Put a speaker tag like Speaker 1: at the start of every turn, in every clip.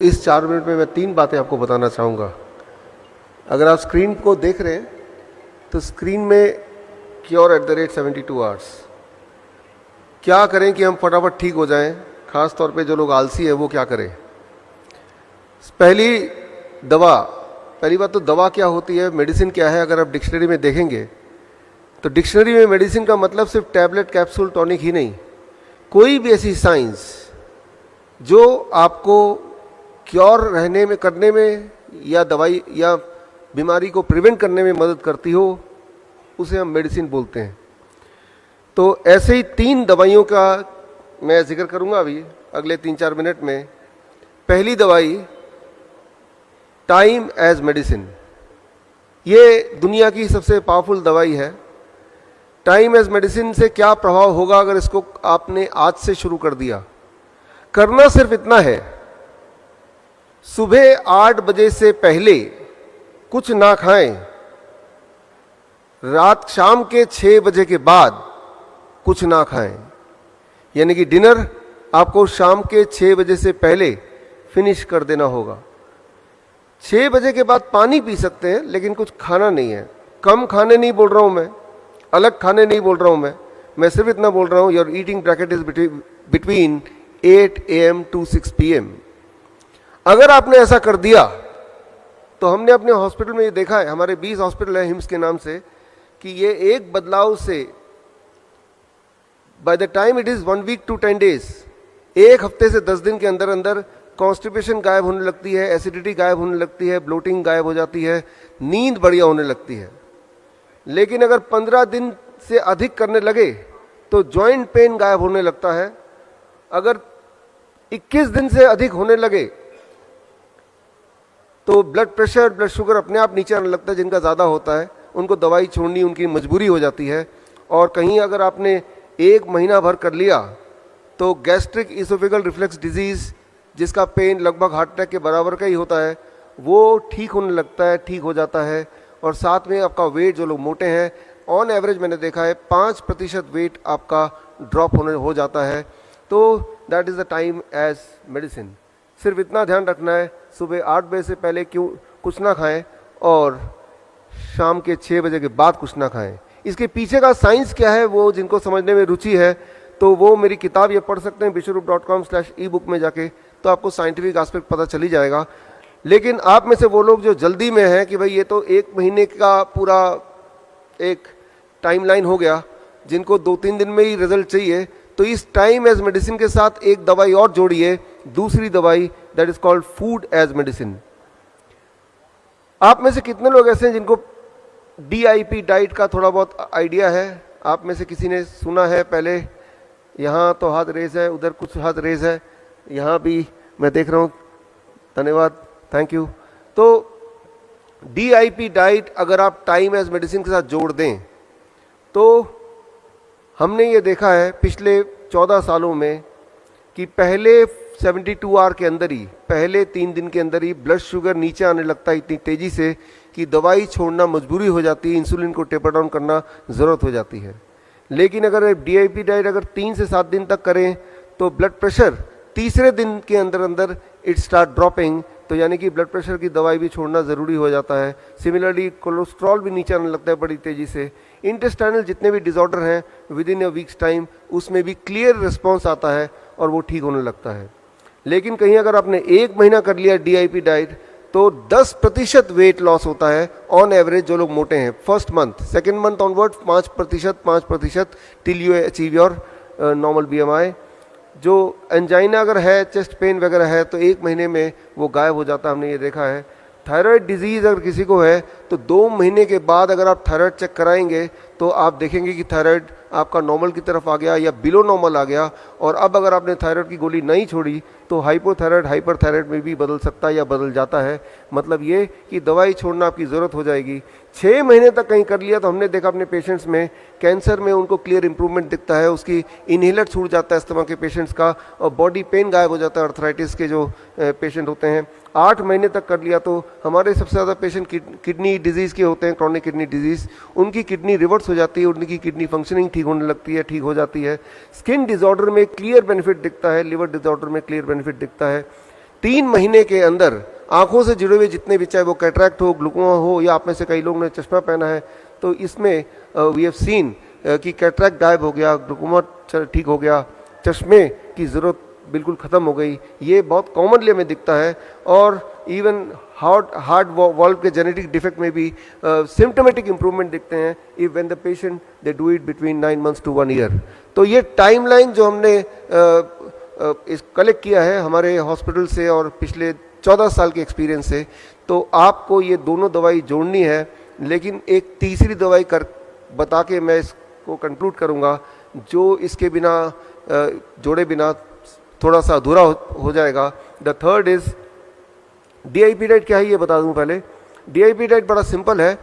Speaker 1: इस 4 मिनट में मैं 3 बातें आपको बताना चाहूँगा। अगर आप स्क्रीन को देख रहे हैं तो स्क्रीन में क्योर @72 आवर्स। क्या करें कि हम फटाफट ठीक हो जाएं, ख़ास तौर पे जो लोग आलसी है वो क्या करें। पहली बात तो दवा क्या होती है, मेडिसिन क्या है। अगर आप डिक्शनरी में देखेंगे तो डिक्शनरी में मेडिसिन का मतलब सिर्फ टैबलेट, कैप्सूल, टॉनिक ही नहीं, कोई भी ऐसी साइंस जो आपको क्योर करने में या दवाई या बीमारी को प्रिवेंट करने में मदद करती हो, उसे हम मेडिसिन बोलते हैं। तो ऐसे ही 3 दवाइयों का मैं जिक्र करूंगा अभी अगले 3-4 मिनट में। पहली दवाई टाइम एज मेडिसिन। ये दुनिया की सबसे पावरफुल दवाई है। टाइम एज मेडिसिन से क्या प्रभाव होगा अगर इसको आपने आज से शुरू कर दिया। करना सिर्फ इतना है, सुबह 8 बजे से पहले कुछ ना खाएं, शाम के 6 बजे के बाद कुछ ना खाएं। यानी कि डिनर आपको शाम के 6 बजे से पहले फिनिश कर देना होगा। 6 बजे के बाद पानी पी सकते हैं, लेकिन कुछ खाना नहीं है। कम खाने नहीं बोल रहा हूं मैं, अलग खाने नहीं बोल रहा हूं मैं सिर्फ इतना बोल रहा हूं, your eating bracket is between 8 AM to 6 PM। अगर आपने ऐसा कर दिया तो हमने अपने हॉस्पिटल में ये देखा है, हमारे 20 हॉस्पिटल है हिम्स के नाम से, कि ये एक बदलाव से by the time it is 1 week to 10 days, 1 हफ्ते से 10 दिन के अंदर अंदर कॉन्स्टिपेशन गायब होने लगती है, एसिडिटी गायब होने लगती है, ब्लोटिंग गायब हो जाती है, नींद बढ़िया होने लगती है। लेकिन अगर 15 दिन से अधिक करने लगे तो जॉइंट पेन गायब होने लगता है। अगर 21 दिन से अधिक होने लगे तो ब्लड प्रेशर, ब्लड शुगर अपने आप नीचे आने लगता है। जिनका ज़्यादा होता है उनको दवाई छोड़नी उनकी मजबूरी हो जाती है। और कहीं अगर आपने 1 महीना भर कर लिया तो गैस्ट्रिक इसोफेगल रिफ्लेक्स डिजीज़, जिसका पेन लगभग हार्ट अटैक के बराबर का ही होता है, वो ठीक होने लगता है, ठीक हो जाता है। और साथ में आपका वेट, जो लोग मोटे हैं, ऑन एवरेज मैंने देखा है 5% वेट आपका ड्रॉप हो जाता है। तो that is the time as medicine. सिर्फ इतना ध्यान रखना है, सुबह 8 बजे से पहले कुछ ना खाएं और शाम के 6 बजे के बाद कुछ ना खाएं। इसके पीछे का साइंस क्या है, वो जिनको समझने में रुचि है तो वो मेरी किताब ये पढ़ सकते हैं biswarup.com/ebook में जाके, तो आपको साइंटिफिक एस्पेक्ट पता चली जाएगा। लेकिन आप में से वो लोग जो जल्दी में हैं कि भाई ये तो 1 महीने का पूरा एक टाइमलाइन हो गया, जिनको 2-3 दिन में ही रिजल्ट चाहिए, तो इस टाइम एज मेडिसिन के साथ एक दवाई और जोड़िए, दूसरी दवाई, that is called food as medicine. आप में से कितने लोग ऐसे हैं जिनको DIP डाइट का थोड़ा बहुत आइडिया है? आप में से किसी ने सुना है पहले? यहाँ तो हाथ रेज है, उधर कुछ हाथ रेज है, यहाँ भी मैं देख रहा हूँ, धन्यवाद, थैंक यू। तो DIP डाइट अगर आप टाइम एज मेडिसिन के साथ जोड़ दें तो हमने ये देखा है पिछले 14 सालों में कि पहले 72 आवर के अंदर ही, पहले 3 दिन के अंदर ही ब्लड शुगर नीचे आने लगता है इतनी तेजी से कि दवाई छोड़ना मजबूरी हो जाती है, इंसुलिन को टेपर डाउन करना ज़रूरत हो जाती है। लेकिन अगर DIP डाइट अगर 3 से 7 दिन तक करें तो ब्लड प्रेशर तीसरे दिन के अंदर अंदर इट स्टार्ट ड्रॉपिंग, तो यानी कि ब्लड प्रेशर की दवाई भी छोड़ना ज़रूरी हो जाता है। सिमिलरली कोलेस्ट्रॉल भी नीचे आने लगता है बड़ी तेज़ी से। इंटेस्टाइनल जितने भी डिसऑर्डर हैं विदिन अ वीक्स टाइम उसमें भी क्लियर रिस्पॉन्स आता है और वो ठीक होने लगता है। लेकिन कहीं अगर आपने 1 महीना कर लिया DIP डाइट तो 10% वेट लॉस होता है ऑन एवरेज जो लोग मोटे हैं। First month, second month onward 5% till you achieve your normal BMI। जो एंजाइना अगर है, चेस्ट पेन वगैरह है, तो 1 महीने में वो गायब हो जाता है, हमने ये देखा है। थायराइड डिजीज़ अगर किसी को है तो 2 महीने के बाद अगर आप थायराइड चेक कराएंगे तो आप देखेंगे कि थायराइड आपका नॉर्मल की तरफ आ गया या बिलो नॉर्मल आ गया। और अब अगर आपने थायराइड की गोली नहीं छोड़ी तो हाइपोथायराइड, हाइपरथायराइड में भी बदल सकता है या बदल जाता है। मतलब ये कि दवाई छोड़ना आपकी ज़रूरत हो जाएगी। 6 महीने तक कहीं कर लिया तो हमने देखा अपने पेशेंट्स में, कैंसर में उनको क्लियर इंप्रूवमेंट दिखता है, उसकी इनहेलर छूट जाता है अस्थमा के पेशेंट्स का, और बॉडी पेन गायब हो जाता है अर्थराइटिस के जो पेशेंट होते हैं। 8 महीने तक कर लिया तो हमारे सबसे ज़्यादा पेशेंट किडनी डिजीज़ के होते हैं, क्रॉनिक किडनी डिजीज़, उनकी किडनी रिवर्स हो जाती है, उनकी किडनी फंक्शनिंग ठीक होने लगती है, ठीक हो जाती है। स्किन डिसऑर्डर में क्लियर बेनिफिट दिखता है, लिवर डिसऑर्डर में क्लियर बेनिफिट दिखता है। 3 महीने के अंदर आंखों से जुड़े हुए जितने भी, चाहे वो कैटरैक्ट हो, ग्लूकोमा हो, या आप में से कई लोग ने चश्मा पहना है, तो इसमें वी हैव सीन कि कैटरैक्ट गायब हो गया, ग्लूकोमा ठीक हो गया, चश्मे की ज़रूरत बिल्कुल ख़त्म हो गई। ये बहुत कॉमनली हमें दिखता है। और इवन हार्ट वॉल्व के जेनेटिक डिफेक्ट में भी सिम्टोमेटिक इंप्रूवमेंट दिखते हैं if when the patient they do it between 9 months to 1 year। तो ये टाइमलाइन जो हमने इस कलेक्ट किया है हमारे हॉस्पिटल से और पिछले 14 साल के एक्सपीरियंस से, तो आपको ये दोनों दवाई जोड़नी है। लेकिन एक तीसरी दवाई कर बता के मैं इसको कंक्लूड करूँगा, जो इसके बिना जोड़े बिना थोड़ा सा अधूरा हो जाएगा। The third is DIP diet. क्या है ये बता दूं पहले। DIP डाइट बड़ा सिंपल है।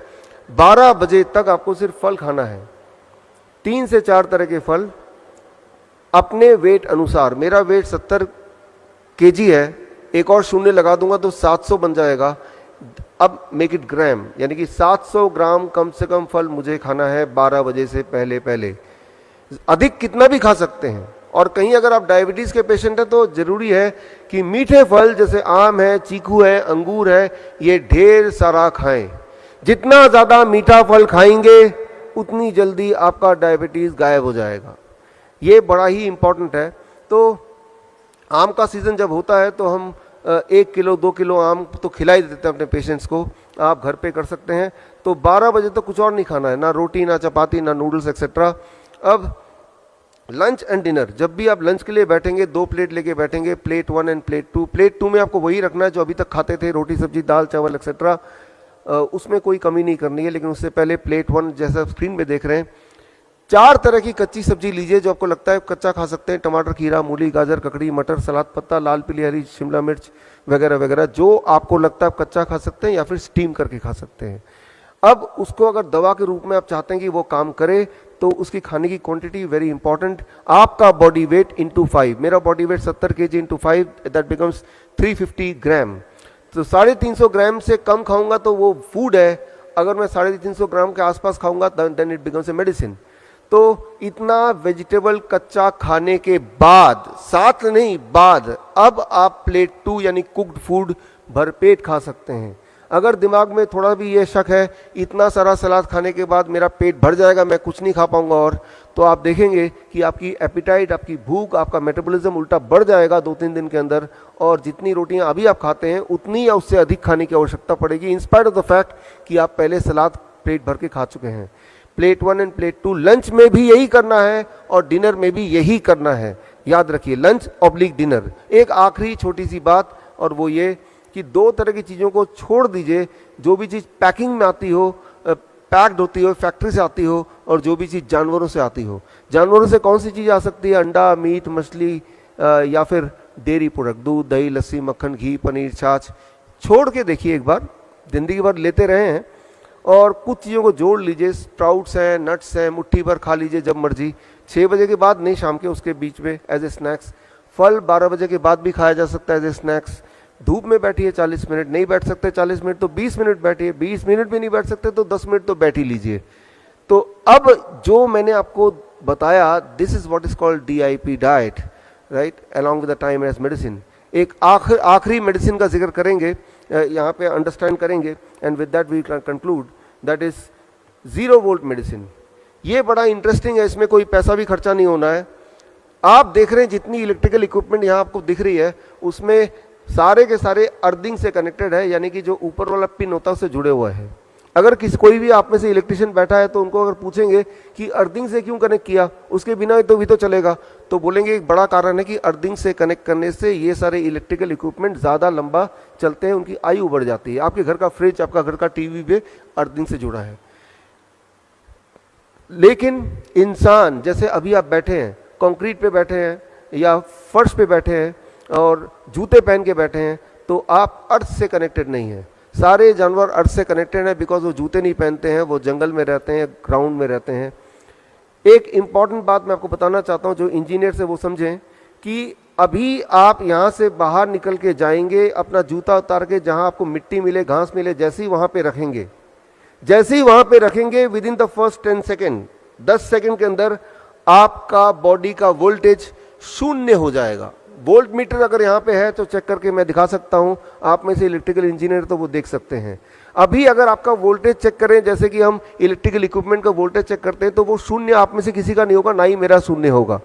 Speaker 1: 12 बजे तक आपको सिर्फ फल खाना है, 3 से 4 तरह के फल अपने वेट अनुसार। मेरा वेट 70 kg है, एक और शून्य लगा दूंगा तो 700 बन जाएगा। अब मेक इट ग्राम, यानी कि 700 ग्राम कम से कम फल मुझे खाना है 12 बजे से पहले पहले। अधिक कितना भी खा सकते हैं। और कहीं अगर आप डायबिटीज़ के पेशेंट हैं तो ज़रूरी है कि मीठे फल जैसे आम है, चीकू है, अंगूर है, ये ढेर सारा खाएं। जितना ज़्यादा मीठा फल खाएंगे उतनी जल्दी आपका डायबिटीज़ गायब हो जाएगा। ये बड़ा ही इम्पॉर्टेंट है। तो आम का सीज़न जब होता है तो हम 1 किलो 2 किलो आम तो खिला ही देते हैं अपने पेशेंट्स को। आप घर पे कर सकते हैं। तो 12 बजे तो कुछ और नहीं खाना है, ना रोटी, ना चपाती, ना नूडल्स एक्सेट्रा। अब लंच एंड डिनर, जब भी आप लंच के लिए बैठेंगे 2 प्लेट लेके बैठेंगे, प्लेट 1 एंड प्लेट 2। प्लेट 2 में आपको वही रखना है जो अभी तक खाते थे, रोटी सब्जी दाल चावल एक्सेट्रा, उसमें कोई कमी नहीं करनी है। लेकिन उससे पहले प्लेट 1 जैसा स्क्रीन पे देख रहे हैं, 4 तरह की कच्ची सब्जी लीजिए जो आपको लगता है कच्चा खा सकते हैं। टमाटर, खीरा, मूली, गाजर, ककड़ी, मटर, सलाद पत्ता, लाल पीली हरी शिमला मिर्च वगैरह वगैरह, जो आपको लगता है आप कच्चा खा सकते हैं या फिर स्टीम करके खा सकते हैं। अब उसको अगर दवा के रूप में आप चाहते हैं कि वो काम करे तो उसकी खाने की क्वांटिटी वेरी इंपॉर्टेंट। आपका बॉडी वेट इंटू 5, मेरा body weight 70 kg into 5, that becomes 350 ग्राम। तो 350 ग्राम से कम खाऊंगा तो वो फूड है, अगर मैं 350 ग्राम के आसपास खाऊंगा then it becomes a medicine. तो इतना वेजिटेबल कच्चा खाने के बाद, साथ नहीं बाद, अब आप प्लेट 2 यानी कुक्ड फूड भरपेट खा सकते हैं। अगर दिमाग में थोड़ा भी ये शक है इतना सारा सलाद खाने के बाद मेरा पेट भर जाएगा, मैं कुछ नहीं खा पाऊंगा, और तो आप देखेंगे कि आपकी एपिटाइट, आपकी भूख, आपका मेटाबॉलिज्म उल्टा बढ़ जाएगा 2-3 दिन के अंदर। और जितनी रोटियां अभी आप खाते हैं उतनी या उससे अधिक खाने की आवश्यकता पड़ेगी, इंस्पाइट ऑफ द फैक्ट कि आप पहले सलाद पेट भर के खा चुके हैं। प्लेट 1 एंड प्लेट 2 लंच में भी यही करना है और डिनर में भी यही करना है। याद रखिए, लंच ऑब्लिक डिनर। एक आखिरी छोटी सी बात, और वो ये कि 2 तरह की चीज़ों को छोड़ दीजिए। जो भी चीज़ पैकिंग में आती हो, पैक्ड होती हो, फैक्ट्री से आती हो, और जो भी चीज़ जानवरों से आती हो। जानवरों से कौन सी चीज़ आ सकती है? अंडा, मीट, मछली या फिर डेयरी प्रोडक्ट, दूध, दही, लस्सी, मक्खन, घी, पनीर, छाछ। छोड़ के देखिए एक बार, जिंदगी भर लेते रहे हैं, और कुछ चीज़ों को जोड़ लीजिए। स्प्राउट्स हैं, नट्स हैं, मुट्ठी भर खा लीजिए जब मर्जी, 6 बजे के बाद नहीं, शाम के उसके बीच में एज ए स्नैक्स। फल 12 बजे के बाद भी खाया जा सकता है एज ए स्नैक्स। धूप में बैठिए 40 मिनट, नहीं बैठ सकते 40 मिनट तो 20 मिनट बैठिए, 20 मिनट भी नहीं बैठ सकते तो 10 मिनट तो बैठ ही लीजिए। तो अब जो मैंने आपको बताया, this is what is called DIP diet, right, along with the time as medicine. एक आखिरी मेडिसिन का जिक्र करेंगे, यहाँ पे अंडरस्टैंड करेंगे, and with that we conclude, that is 0 volt medicine. ये बड़ा इंटरेस्टिंग है, इसमें कोई पैसा भी खर्चा नहीं होना है। आप देख रहे हैं जितनी इलेक्ट्रिकल इक्विपमेंट यहाँ आपको दिख रही है, उसमें सारे के सारे अर्थिंग से कनेक्टेड है, यानी कि जो ऊपर वाला पिन होता है उससे जुड़े हुआ है। अगर कोई भी आप में से इलेक्ट्रिशियन बैठा है तो उनको अगर पूछेंगे कि अर्थिंग से क्यों कनेक्ट किया, उसके बिना तो भी तो चलेगा, तो बोलेंगे एक बड़ा कारण है कि अर्थिंग से कनेक्ट करने से ये सारे इलेक्ट्रिकल इक्विपमेंट ज़्यादा लंबा चलते हैं, उनकी आयु बढ़ जाती है। आपके घर का फ्रिज, आपका घर का टीवी भी अर्थिंग से जुड़ा है। लेकिन इंसान, जैसे अभी आप बैठे हैं, कंक्रीट पे बैठे हैं या फर्श पे बैठे हैं और जूते पहन के बैठे हैं, तो आप अर्थ से कनेक्टेड नहीं हैं। सारे जानवर अर्थ से कनेक्टेड हैं, बिकॉज वो जूते नहीं पहनते हैं, वो जंगल में रहते हैं, ग्राउंड में रहते हैं। एक इंपॉर्टेंट बात मैं आपको बताना चाहता हूँ, जो इंजीनियर से वो समझें कि अभी आप यहाँ से बाहर निकल के जाएंगे, अपना जूता उतार के जहाँ आपको मिट्टी मिले, घास मिले, जैसे ही वहाँ पे रखेंगे, with in the first 10 second, 10 second के अंदर आपका बॉडी का वोल्टेज 0 हो जाएगा। वोल्ट मीटर अगर यहाँ पे है तो चेक करके मैं दिखा सकता हूँ, आप में से इलेक्ट्रिकल इंजीनियर तो वो देख सकते हैं। अभी अगर आपका वोल्टेज चेक करें, जैसे कि हम इलेक्ट्रिकल इक्विपमेंट का वोल्टेज चेक करते हैं, तो वो शून्य आप में से किसी का नहीं होगा, ना ही मेरा शून्य होगा।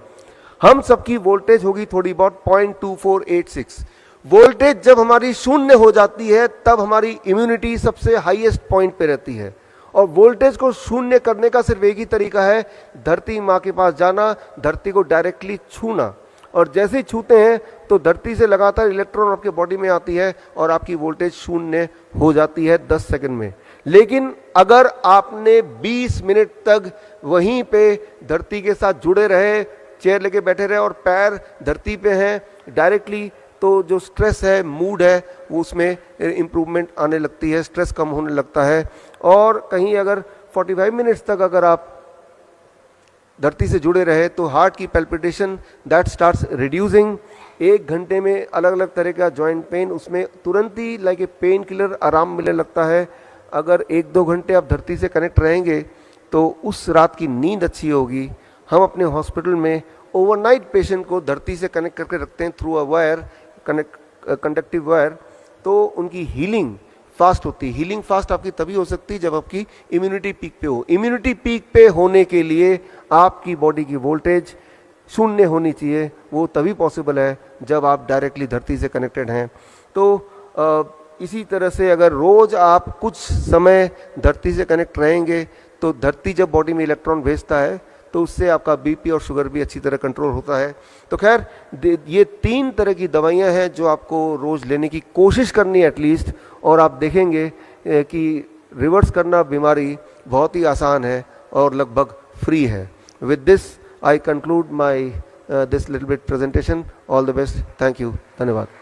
Speaker 1: हम सबकी वोल्टेज होगी थोड़ी बहुत 0.2486। वोल्टेज जब हमारी शून्य हो जाती है तब हमारी इम्यूनिटी सबसे हाईएस्ट पॉइंट पे रहती है। और वोल्टेज को शून्य करने का सिर्फ एक ही तरीका है, धरती माँ के पास जाना, धरती को डायरेक्टली छूना, और जैसे ही छूते हैं तो धरती से लगातार इलेक्ट्रॉन आपके बॉडी में आती है और आपकी वोल्टेज शून्य हो जाती है 10 सेकंड में। लेकिन अगर आपने 20 मिनट तक वहीं पे धरती के साथ जुड़े रहे, चेयर लेके बैठे रहे और पैर धरती पे हैं डायरेक्टली, तो जो स्ट्रेस है, मूड है, वो उसमें इम्प्रूवमेंट आने लगती है, स्ट्रेस कम होने लगता है। और कहीं अगर 45 मिनट्स तक अगर आप धरती से जुड़े रहे तो हार्ट की पैल्पिटेशन दैट स्टार्ट्स रिड्यूसिंग। 1 घंटे में अलग अलग तरह का जॉइंट पेन, उसमें तुरंत ही लाइक ए पेन किलर आराम मिलने लगता है। अगर 1-2 घंटे आप धरती से कनेक्ट रहेंगे तो उस रात की नींद अच्छी होगी। हम अपने हॉस्पिटल में ओवरनाइट पेशेंट को धरती से कनेक्ट करके रखते हैं through a wire, conductive wire, तो उनकी हीलिंग फास्ट होती है। हीलिंग फास्ट आपकी तभी हो सकती है जब आपकी इम्यूनिटी पीक पे हो। इम्यूनिटी पीक पे होने के लिए आपकी बॉडी की वोल्टेज शून्य होनी चाहिए, वो तभी पॉसिबल है जब आप डायरेक्टली धरती से कनेक्टेड हैं। तो इसी तरह से अगर रोज आप कुछ समय धरती से कनेक्ट रहेंगे तो धरती जब बॉडी में इलेक्ट्रॉन भेजता है तो उससे आपका बीपी और शुगर भी अच्छी तरह कंट्रोल होता है। तो खैर ये 3 तरह की दवाइयां हैं जो आपको रोज़ लेने की कोशिश करनी है एटलीस्ट, और आप देखेंगे कि रिवर्स करना बीमारी बहुत ही आसान है और लगभग फ्री है। With this I conclude my this little bit presentation. All the best, thank you, धन्यवाद।